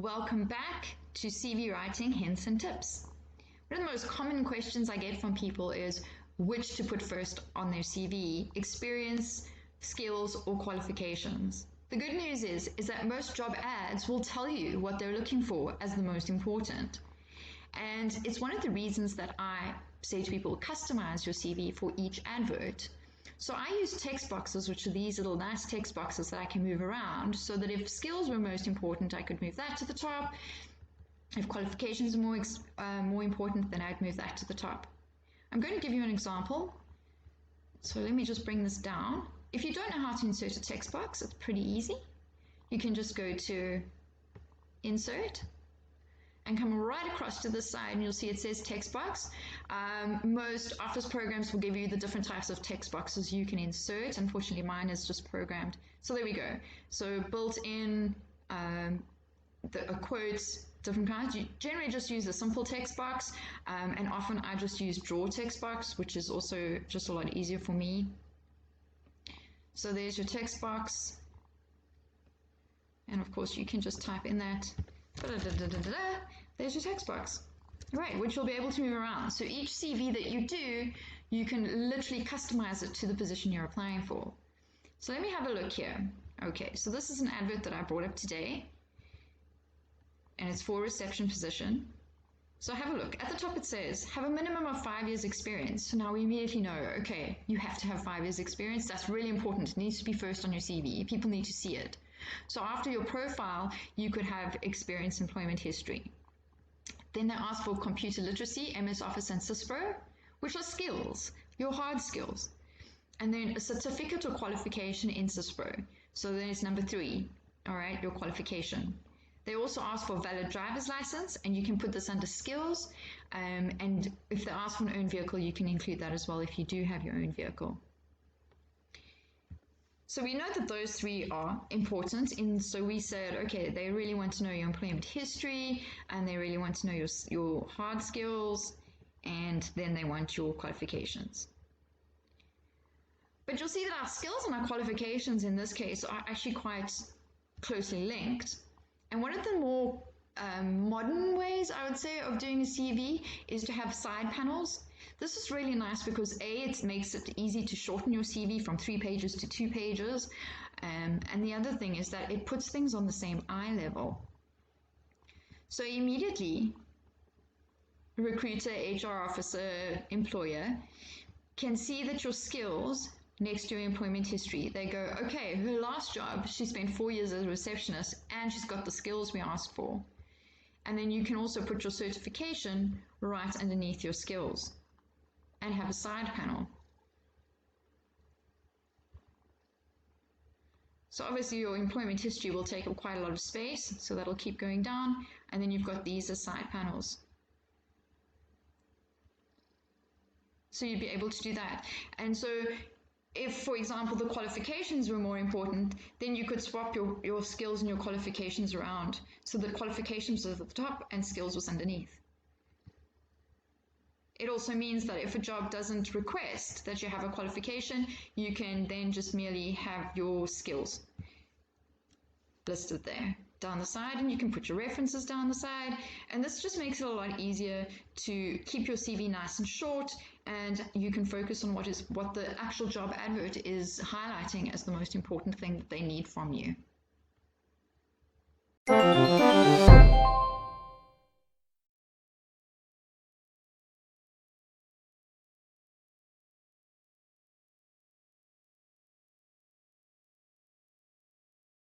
welcome back to CV Writing Hints and Tips. One of the most common questions I get from people is which to put first on their CV, experience, skills, or qualifications. The good news is that most job ads will tell you what they're looking for as the most important. And it's one of the reasons that I say to people, customize your CV for each advert. So I use text boxes, which are these little nice text boxes that I can move around, so that if skills were most important, I could move that to the top. If qualifications are more important, then I'd move that to the top. I'm going to give you an example. So let me just bring this down. If you don't know how to insert a text box, it's pretty easy. You can just go to Insert and come right across to this side, and you'll see it says text box. Most Office programs will give you the different types of text boxes you can insert. Unfortunately, mine is just programmed. So there we go. So built in quotes, different kinds. You generally just use a simple text box, and often I just use draw text box, which is also just a lot easier for me. So there's your text box, and of course you can just type in that. There's your text box. Right, which you'll be able to move around. So each CV that you do, you can literally customize it to the position you're applying for. So let me have a look here. Okay, so this is an advert that I brought up today, and it's for a reception position. So have a look. At the top it says, have a minimum of 5 years experience. So now we immediately know, okay, you have to have 5 years experience. That's really important. It needs to be first on your CV. People need to see it. So after your profile, you could have experience, employment history. Then they ask for computer literacy, MS Office and CISPRO, which are skills, your hard skills. And then a certificate or qualification in CISPRO. So then it's number 3, all right, your qualification. They also ask for valid driver's license, and you can put this under skills. And if they ask for an own vehicle, you can include that as well if you do have your own vehicle. So we know that those 3 are important, so we said, okay, they really want to know your employment history, and they really want to know your hard skills, and then they want your qualifications. But you'll see that our skills and our qualifications in this case are actually quite closely linked. And one of the more modern ways, I would say, of doing a CV is to have side panels. This is really nice because A, it makes it easy to shorten your CV from 3 pages to 2 pages. And the other thing is that it puts things on the same eye level. So immediately, recruiter, HR officer, employer can see that your skills next to your employment history, they go, okay, her last job, she spent 4 years as a receptionist and she's got the skills we asked for. And then you can also put your certification right underneath your skills and have a side panel. So obviously your employment history will take up quite a lot of space, so that'll keep going down, and then you've got these as side panels. So you'd be able to do that. And so if, for example, the qualifications were more important, then you could swap your skills and your qualifications around. So the qualifications was at the top and skills was underneath. It also means that if a job doesn't request that you have a qualification, you can then just merely have your skills listed there down the side, and you can put your references down the side, and this just makes it a lot easier to keep your CV nice and short, and you can focus on what the actual job advert is highlighting as the most important thing that they need from you.